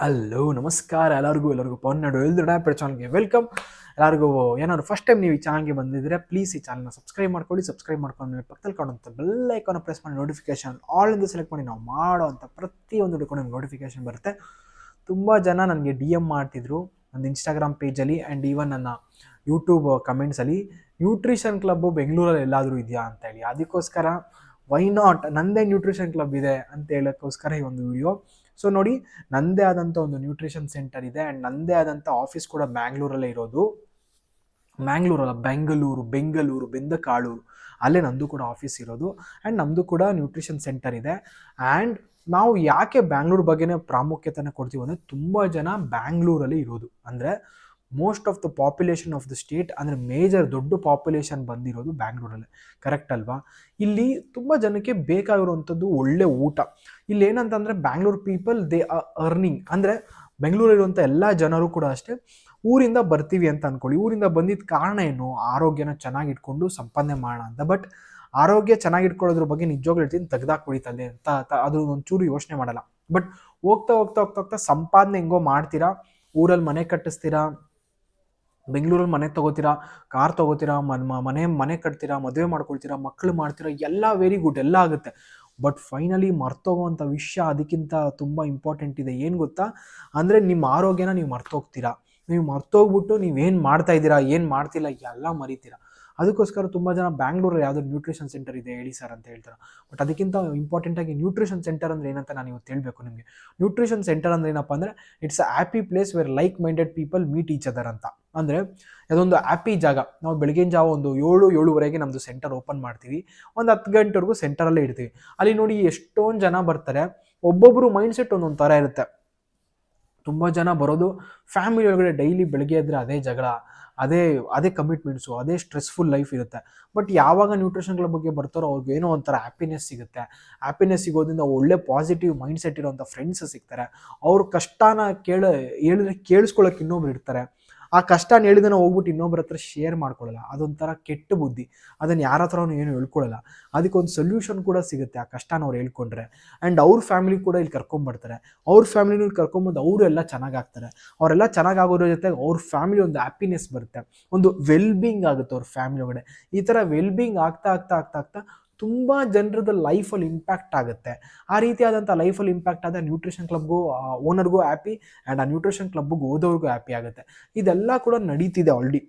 Hello ನಮಸ್ಕಾರ ಎಲ್ಲರಿಗೂ ಪವನ್ ನಾಡು ಎಲ್ರು ಚಾನಲ್ಗೆ ವೆಲ್ಕಮ್. ಎಲ್ಲರಿಗೂ ಏನಾದ್ರು ಫಸ್ಟ್ ಟೈಮ್ ನೀವು ಈ ಚಾನಲ್ಗೆ ಬಂದಿದ್ರೆ ಪ್ಲೀಸ್ ಈ ಚಾನಲ್ನ ಸಬ್ಸ್ಕ್ರೈಬ್ ಮಾಡ್ಕೊಳ್ಳಿ. ಸಬ್ಸ್ಕ್ರೈಬ್ ಮಾಡ್ಕೊಂಡು ಪಕ್ಕದಲ್ಲಿ ಕಾಣುವಂಥ ಬೆಲ್ ಐಕಾನ್ ಪ್ರೆಸ್ ಮಾಡಿ ನೋಟಿಫಿಕೇಶನ್ ಆಲ್ ಎಂದು ಸೆಲೆಕ್ಟ್ ಮಾಡಿ ನಾವು ಮಾಡೋವಂಥ ಪ್ರತಿಯೊಂದು ನಿಮ್ಗೆ ನೋಟಿಫಿಕೇಶನ್ ಬರುತ್ತೆ. ತುಂಬ ಜನ ನನಗೆ ಡಿ ಎಮ್ ಮಾಡ್ತಿದ್ರು ನನ್ನ ಇನ್ಸ್ಟಾಗ್ರಾಮ್ ಪೇಜಲ್ಲಿ ಆ್ಯಂಡ್ ಈವನ್ ನನ್ನ ಯೂಟ್ಯೂಬ್ ಕಮೆಂಟ್ಸಲ್ಲಿ ನ್ಯೂಟ್ರಿಷನ್ ಕ್ಲಬ್ಬು ಬೆಂಗಳೂರಲ್ಲಿ ಎಲ್ಲಾದರೂ ಇದೆಯಾ ಅಂತೇಳಿ. ಅದಕ್ಕೋಸ್ಕರ ವೈ ನಾಟ್ ನನ್ನದೇ ನ್ಯೂಟ್ರಿಷನ್ ಕ್ಲಬ್ ಇದೆ ಅಂತ ಹೇಳೋಕ್ಕೋಸ್ಕರ ಈ ಒಂದು ವಿಡಿಯೋ. ಸೊ ನೋಡಿ, ನನ್ನದೇ ಆದಂಥ ಒಂದು ನ್ಯೂಟ್ರಿಷನ್ ಸೆಂಟರ್ ಇದೆ ಆ್ಯಂಡ್ ನನ್ನದೇ ಆದಂಥ ಆಫೀಸ್ ಕೂಡ ಬ್ಯಾಂಗ್ಳೂರಲ್ಲೇ ಇರೋದು. ಬೆಂಗಳೂರು ಬೆಂದಕಾಳೂರು ಅಲ್ಲೇ ನಮ್ಮದು ಕೂಡ ಆಫೀಸ್ ಇರೋದು ಆ್ಯಂಡ್ ನಮ್ಮದು ಕೂಡ ನ್ಯೂಟ್ರಿಷನ್ ಸೆಂಟರ್ ಇದೆ. ಆ್ಯಂಡ್ ನಾವು ಯಾಕೆ ಬ್ಯಾಂಗ್ಳೂರು ಬಗ್ಗೆನೇ ಪ್ರಾಮುಖ್ಯತೆನ ಕೊಡ್ತೀವಿ ಅಂದರೆ, ತುಂಬ ಜನ ಬ್ಯಾಂಗ್ಳೂರಲ್ಲಿ ಇರೋದು. ಅಂದರೆ most of the population of the state, ಅಂದರೆ ಮೇಜರ್ ದೊಡ್ಡ ಪಾಪ್ಯುಲೇಷನ್ ಬಂದಿರೋದು ಬ್ಯಾಂಗ್ಳೂರಲ್ಲೇ, ಕರೆಕ್ಟ್ ಅಲ್ವಾ? ಇಲ್ಲಿ ತುಂಬ ಜನಕ್ಕೆ ಬೇಕಾಗಿರುವಂಥದ್ದು ಒಳ್ಳೆ ಊಟ. ಇಲ್ಲಿ ಏನಂತಂದರೆ Bangalore people they are earning. ಅಂದರೆ ಬೆಂಗಳೂರಿರುವಂಥ ಎಲ್ಲ ಜನರು ಕೂಡ ಅಷ್ಟೇ ಊರಿಂದ ಬರ್ತೀವಿ ಅಂತ ಅಂದ್ಕೊಳ್ಳಿ. ಊರಿಂದ ಬಂದಿದ್ದ ಕಾರಣ ಏನು? ಆರೋಗ್ಯನ ಚೆನ್ನಾಗಿ ಇಟ್ಕೊಂಡು ಸಂಪಾದನೆ ಮಾಡೋಣ ಅಂತ. ಬಟ್ ಆರೋಗ್ಯ ಚೆನ್ನಾಗಿ ಇಟ್ಕೊಳ್ಳೋದ್ರ ಬಗ್ಗೆ ನಿಜವಾಗ್ಲೂ ಹೇಳ್ತೀನಿ, ತೆಗ್ದಾಕ್ ಕುಡಿತದೆ ಅಂತ ಅದು ಒಂಚೂರು ಯೋಚನೆ ಮಾಡಲ್ಲ. ಬಟ್ ಹೋಗ್ತಾ ಸಂಪಾದನೆ ಹೆಂಗೋ ಮಾಡ್ತೀರಾ, ಊರಲ್ಲಿ ಮನೆ ಕಟ್ಟಿಸ್ತೀರಾ, ಬೆಂಗಳೂರಲ್ಲಿ ಮನೆ ತೊಗೋತೀರಾ, ಕಾರ್ ತೊಗೋತೀರಾ, ಮನೆ ಕಟ್ತೀರಾ, ಮದುವೆ ಮಾಡ್ಕೊಳ್ತೀರಾ, ಮಕ್ಕಳು ಮಾಡ್ತೀರಾ, ಎಲ್ಲ ವೆರಿ ಗುಡ್, ಎಲ್ಲ ಆಗುತ್ತೆ. ಬಟ್ ಫೈನಲಿ ಮರ್ತೋಗೋವಂಥ ವಿಷಯ ಅದಕ್ಕಿಂತ ತುಂಬ ಇಂಪಾರ್ಟೆಂಟ್ ಇದೆ. ಏನು ಗೊತ್ತಾ? ಅಂದರೆ ನಿಮ್ಮ ಆರೋಗ್ಯನ ನೀವು ಮರ್ತೋಗ್ತೀರಾ. ನೀವು ಮರ್ತೋಗ್ಬಿಟ್ಟು ನೀವೇನು ಮಾಡ್ತಾ ಇದ್ದೀರಾ, ಏನು ಮಾಡ್ತಿಲ್ಲ ಎಲ್ಲ ಮರಿತೀರಾ. ಅದಕ್ಕೋಸ್ಕರ ತುಂಬ ಜನ ಬ್ಯಾಂಗ್ಳೂರಲ್ಲಿ ಯಾವುದೋ ನ್ಯೂಟ್ರಿಷನ್ ಸೆಂಟರ್ ಇದೆ ಹೇಳಿ ಸರ್ ಅಂತ ಹೇಳ್ತಾರೆ. ಬಟ್ ಅದಕ್ಕಿಂತ ಇಂಪಾರ್ಟೆಂಟಾಗಿ ನ್ಯೂಟ್ರಿಷನ್ ಸೆಂಟರ್ ಅಂದರೆ ಏನಂತ ನಾನು ಇವತ್ತು ಹೇಳಬೇಕು ನಿಮಗೆ. ನ್ಯೂಟ್ರಿಷನ್ ಸೆಂಟರ್ ಅಂದರೆ ಏನಪ್ಪ ಅಂದರೆ, it's a happy place where like minded people meet each other ಅಂತ. ಅಂದರೆ ಅದೊಂದು ಹ್ಯಾಪಿ ಜಾಗ. ನಾವು ಬೆಳಗಿನ ಜಾವ ಒಂದು 7-7:30 ನಮ್ಮದು ಸೆಂಟರ್ ಓಪನ್ ಮಾಡ್ತೀವಿ. ಒಂದು 10 ಗಂಟೆವರೆಗೂ ಸೆಂಟರಲ್ಲೇ ಇಡ್ತೀವಿ. ಅಲ್ಲಿ ನೋಡಿ ಎಷ್ಟೊಂದು ಜನ ಬರ್ತಾರೆ. ಒಬ್ಬೊಬ್ಬರು ಮೈಂಡ್ಸೆಟ್ ಒಂದೊಂದು ಥರ ಇರುತ್ತೆ. ತುಂಬ ಜನ ಬರೋದು ಫ್ಯಾಮಿಲಿ ಒಳಗಡೆ ಡೈಲಿ ಬೆಳಗ್ಗೆ ಎದ್ದರೆ ಅದೇ ಜಗಳ, ಅದೇ ಕಮಿಟ್ಮೆಂಟ್ಸು, ಅದೇ ಸ್ಟ್ರೆಸ್ಫುಲ್ ಲೈಫ್ ಇರುತ್ತೆ. ಬಟ್ ಯಾವಾಗ ನ್ಯೂಟ್ರಿಷನ್ ಕ್ಲಬ್ ಬಗ್ಗೆ ಬರ್ತಾರೋ ಅವ್ರಿಗೆ ಏನೋ ಒಂಥರ ಹ್ಯಾಪಿನೆಸ್ ಸಿಗುತ್ತೆ. ಹ್ಯಾಪಿನೆಸ್ ಸಿಗೋದ್ರಿಂದ ಒಳ್ಳೆ ಪಾಸಿಟಿವ್ ಮೈಂಡ್ ಸೆಟ್ ಇರೋಂಥ ಫ್ರೆಂಡ್ಸ್ ಸಿಗ್ತಾರೆ. ಅವ್ರ ಕಷ್ಟನ ಹೇಳಿದ್ರೆ ಕೇಳಿಸ್ಕೊಳ್ಳೋಕೆ ಇನ್ನೊಬ್ರು ಇರ್ತಾರೆ. ಆ ಕಷ್ಟನ ಹೇಳಿದನ ಹೋಗ್ಬಿಟ್ಟು ಇನ್ನೊಬ್ಬರ ಹತ್ರ ಶೇರ್ ಮಾಡ್ಕೊಳ್ಳಲ್ಲ. ಅದೊಂಥರ ಕೆಟ್ಟ ಬುದ್ಧಿ. ಅದನ್ನು ಯಾರ ಹತ್ರನೂ ಏನು ಹೇಳ್ಕೊಳ್ಳಲ್ಲ. ಅದಕ್ಕೊಂದು ಸೊಲ್ಯೂಷನ್ ಕೂಡ ಸಿಗುತ್ತೆ ಆ ಕಷ್ಟನ ಅವ್ರು ಹೇಳ್ಕೊಂಡ್ರೆ. ಆ್ಯಂಡ್ ಅವ್ರ ಫ್ಯಾಮಿಲಿ ಕೂಡ ಇಲ್ಲಿ ಕರ್ಕೊಂಬರ್ತಾರೆ. ಅವ್ರ ಫ್ಯಾಮಿಲಿನ ಕರ್ಕೊಂಬಂದು ಅವರು ಎಲ್ಲ ಚೆನ್ನಾಗಾಗ್ತಾರೆ. ಅವರೆಲ್ಲ ಚೆನ್ನಾಗಾಗೋದ್ರ ಜೊತೆಗೆ ಅವ್ರ ಫ್ಯಾಮಿಲಿ ಒಂದು ಹ್ಯಾಪಿನೆಸ್ ಬರುತ್ತೆ, ಒಂದು ವೆಲ್ಬೀಯಿಂಗ್ ಆಗುತ್ತೆ ಅವ್ರ ಫ್ಯಾಮಿಲಿ ಒಳಗಡೆ. ಈ ಥರ ವೆಲ್ಬೀಯಿಂಗ್ ಆಗ್ತಾ ತುಂಬ ಜನರದ ಲೈಫಲ್ಲಿ ಇಂಪ್ಯಾಕ್ಟ್ ಆಗುತ್ತೆ. ಆ ರೀತಿಯಾದಂಥ ಲೈಫಲ್ಲಿ ಇಂಪ್ಯಾಕ್ಟ್ ಆದ ನ್ಯೂಟ್ರಿಷನ್ ಕ್ಲಬ್ಗೂ ಓನರ್ಗೂ ಹ್ಯಾಪಿ, ಆ್ಯಂಡ್ ಆ ನ್ಯೂಟ್ರಿಷನ್ ಕ್ಲಬ್ಗೆ ಹೋದವ್ರಿಗೂ ಹ್ಯಾಪಿ ಆಗುತ್ತೆ. ಇದೆಲ್ಲ ಕೂಡ ನಡೀತಿದೆ ಆಲ್ರೆಡಿ,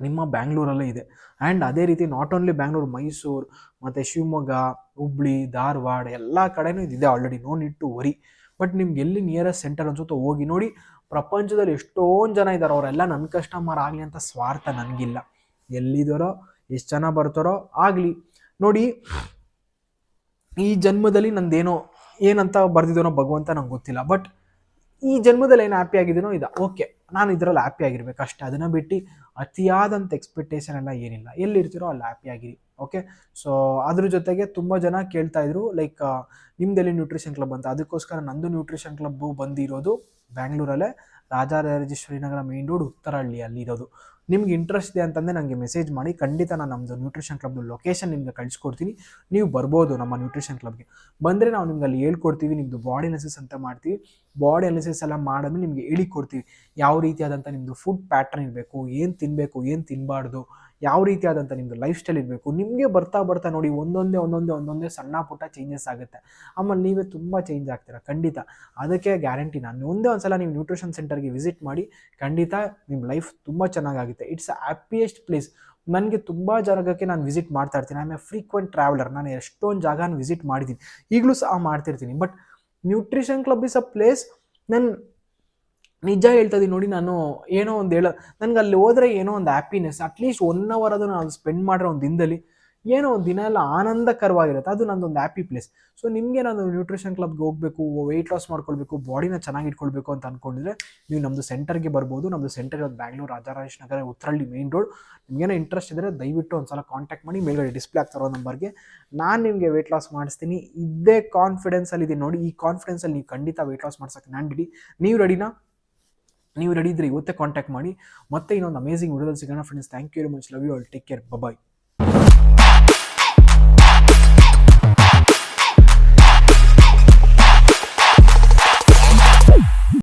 ನಿಮ್ಮ ಬ್ಯಾಂಗ್ಳೂರಲ್ಲೇ ಇದೆ. ಆ್ಯಂಡ್ ಅದೇ ರೀತಿ ನಾಟ್ ಓನ್ಲಿ ಬ್ಯಾಂಗ್ಳೂರು, ಮೈಸೂರು ಮತ್ತು ಶಿವಮೊಗ್ಗ, ಹುಬ್ಳಿ, ಧಾರವಾಡ ಎಲ್ಲ ಕಡೆನೂ ಇದಿದೆ already. No need to worry. But ನಿಮ್ಗೆ ಎಲ್ಲಿ ನಿಯರೆಸ್ಟ್ ಸೆಂಟರ್ ಅನ್ಸುತ್ತೋ ಹೋಗಿ ನೋಡಿ. ಪ್ರಪಂಚದಲ್ಲಿ ಎಷ್ಟೊಂದು ಜನ ಇದ್ದಾರೆ, ಅವರೆಲ್ಲ ನನ್ನ ಕಸ್ಟಮರ್ ಆಗಲಿ ಅಂತ ಸ್ವಾರ್ಥ ನನಗಿಲ್ಲ. ಎಲ್ಲಿದ್ದಾರೋ ಎಷ್ಟು ಜನ ಬರ್ತಾರೋ ಆಗಲಿ. ನೋಡಿ, ಈ ಜನ್ಮದಲ್ಲಿ ನಂದೇನೋ ಏನಂತ ಬರ್ದಿದ್ದಾನೋ ಭಗವಂತ ನಂಗೆ ಗೊತ್ತಿಲ್ಲ. ಬಟ್ ಈ ಜನ್ಮದಲ್ಲಿ ಏನು ಹ್ಯಾಪಿ ಆಗಿದ್ದೀನೋ ಇದೆ ಓಕೆ, ನಾನು ಇದರಲ್ಲಿ ಹ್ಯಾಪಿ ಆಗಿರ್ಬೇಕು ಅಷ್ಟೇ. ಅದನ್ನು ಬಿಟ್ಟು ಅತಿಯಾದಂಥ ಎಕ್ಸ್ಪೆಕ್ಟೇಷನ್ ಎಲ್ಲ ಏನಿಲ್ಲ. ಎಲ್ಲಿರ್ತೀರೋ ಅಲ್ಲಿ ಹ್ಯಾಪಿ ಆಗಿರಿ, ಓಕೆ. ಸೊ ಅದ್ರ ಜೊತೆಗೆ ತುಂಬ ಜನ ಕೇಳ್ತಾ ಇದ್ರು ಲೈಕ್ ನಿಮ್ದೆಲ್ಲಿ ನ್ಯೂಟ್ರಿಷನ್ ಕ್ಲಬ್ ಅಂತ. ಅದಕ್ಕೋಸ್ಕರ ನಂದು ನ್ಯೂಟ್ರಿಷನ್ ಕ್ಲಬ್ಬು ಬಂದಿರೋದು ಬ್ಯಾಂಗ್ಳೂರಲ್ಲೇ, ರಾಜರಾಜೇಶ್ವರಿ ನಗರ ಮೇನ್ ರೋಡ್, ಉತ್ತರಹಳ್ಳಿ ಅಲ್ಲಿರೋದು. ನಿಮ್ಗೆ ಇಂಟ್ರೆಸ್ಟ್ ಇದೆ ಅಂತಂದರೆ ನನಗೆ ಮೆಸೇಜ್ ಮಾಡಿ. ಖಂಡಿತ ನಾನು ನಮ್ಮದು ನ್ಯೂಟ್ರಿಷನ್ ಕ್ಲಬ್ದು ಲೊಕೇಶನ್ ನಿಮಗೆ ಕಳಿಸ್ಕೊಡ್ತೀನಿ. ನೀವು ಬರ್ಬೋದು ನಮ್ಮ ನ್ಯೂಟ್ರಿಷನ್ ಕ್ಲಬ್ಗೆ. ಬಂದರೆ ನಾವು ನಿಮ್ಗೆ ಅಲ್ಲಿ ಹೇಳ್ಕೊಡ್ತೀವಿ. ನಿಮ್ಮದು ಬಾಡಿ ಅನಾಲಿಸಿಸ್ ಅಂತ ಮಾಡ್ತೀವಿ. ಬಾಡಿ ಅನಾಲಿಸಿಸ್ ಎಲ್ಲ ಮಾಡಿದ್ಮೇಲೆ ನಿಮಗೆ ಹೇಳಿಕೊಡ್ತೀವಿ ಯಾವ ರೀತಿಯಾದಂಥ ನಿಮ್ಮದು ಫುಡ್ ಪ್ಯಾಟ್ರನ್ ಇರಬೇಕು, ಏನು ತಿನ್ನಬೇಕು, ಏನು ತಿನ್ನಬಾರ್ದು, ಯಾವ ರೀತಿಯಾದಂಥ ನಿಮ್ಮದು ಲೈಫ್ ಸ್ಟೈಲ್ ಇರಬೇಕು. ನಿಮಗೆ ಬರ್ತಾ ನೋಡಿ ಒಂದೊಂದೇ ಸಣ್ಣ ಪುಟ್ಟ ಚೇಂಜಸ್ ಆಗುತ್ತೆ. ಆಮೇಲೆ ನೀವೇ ತುಂಬ ಚೇಂಜ್ ಆಗ್ತೀರಾ ಖಂಡಿತ. ಅದಕ್ಕೆ ಗ್ಯಾರಂಟಿ ನಾನು. ಒಂದು ಸಲ ನೀವು ನ್ಯೂಟ್ರಿಷನ್ ಸೆಂಟರ್ಗೆ ವಿಸಿಟ್ ಮಾಡಿ, ಖಂಡಿತ ನಿಮ್ಮ ಲೈಫ್ ತುಂಬ ಚೆನ್ನಾಗಾಗುತ್ತೆ. It's a happiest place. ನನಗೆ ತುಂಬ ಜಾಗಕ್ಕೆ ನಾನು ವಿಸಿಟ್ ಮಾಡ್ತಾ ಇರ್ತೀನಿ. I am A frequent traveller. ನಾನು ಎಷ್ಟೊಂದು ಜಾಗನ ವಿಸಿಟ್ ಮಾಡಿದ್ದೀನಿ, ಈಗಲೂ ಸಹ ಮಾಡ್ತಿರ್ತೀನಿ. But nutrition club is a place. ನಾನು ನಿಜ ಹೇಳ್ತಾ ಇದ್ದೀನಿ ನೋಡಿ, ನಾನು ಏನೋ ಒಂದು ನನಗೆ ಅಲ್ಲಿ ಹೋದರೆ ಏನೋ ಒಂದು ಹ್ಯಾಪಿನೆಸ್. ಅಟ್ಲೀಸ್ಟ್ 1 ಅವರ್ ಅದು ನಾನು ಸ್ಪೆಂಡ್ ಮಾಡಿರೋ ಒಂದು ದಿನದಲ್ಲಿ ಏನೋ ಒಂದು ದಿನ ಎಲ್ಲ ಆನಂದಕರವಾಗಿರುತ್ತೆ. ಅದು ನನ್ನದೊಂದು ಹ್ಯಾಪಿ ಪ್ಲೇಸ್. ಸೊ ನಿಮಗೆ ನಾನು ನ್ಯೂಟ್ರಿಷನ್ ಕ್ಲಬ್ಗೆ ಹೋಗಬೇಕು, ವೆಯ್ಟ್ ಲಾಸ್ ಮಾಡ್ಕೊಳ್ಬೇಕು, ಬಾಡಿನ ಚೆನ್ನಾಗಿ ಇಟ್ಕೊಳ್ಬೇಕು ಅಂತ ಅಂದ್ಕೊಂಡಿದ್ರೆ ನೀವು ನಮ್ಮದು ಸೆಂಟರ್ಗೆ ಬರ್ಬೋದು. ನಮ್ಮದು ಸೆಂಟರ್ ಇರೋದು Bangalore, Rajarajeshwari Nagar, Uttarahalli main road. ನಿಮಗೇನೋ interest ಇದ್ದರೆ ದಯವಿಟ್ಟು ಒಂದು ಸಲ ಕಾಂಟ್ಯಾಕ್ಟ್ ಮಾಡಿ. ಮೇಲ್ಗಡೆ ಡಿಸ್ಪ್ಲೇ ಆಗ್ತಿರೋ ನಂಬರ್ಗೆ ನಾನು ನಿಮಗೆ ವೆಯ್ಟ್ ಲಾಸ್ ಮಾಡಿಸ್ತೀನಿ. ಇದೇ ಕಾನ್ಫಿಡೆನ್ಸಲ್ಲಿ ಇದೆ ನೋಡಿ. ಈ ಕಾನ್ಫಿಡೆನ್ಸಲ್ಲಿ ನೀವು ಖಂಡಿತ ವೆಯ್ಟ್ ಲಾಸ್ ಮಾಡ್ಸೋಕ್ಕೆ ನಾನು ರೆಡಿ. ನೀವು ರೆಡಿನಾ? ನೀವು ರೆಡಿ ಇದ್ದರೆ ಇವತ್ತೇ ಕಾಂಟ್ಯಾಕ್ಟ್ ಮಾಡಿ. ಮತ್ತೆ ಇನ್ನೊಂದು ಅಮೇಜಿಂಗ್ ವಿಡಿಯೋದಲ್ಲಿ ಸಿಗೋಣ friends. Thank you very much. Love you all. Take care. Bye.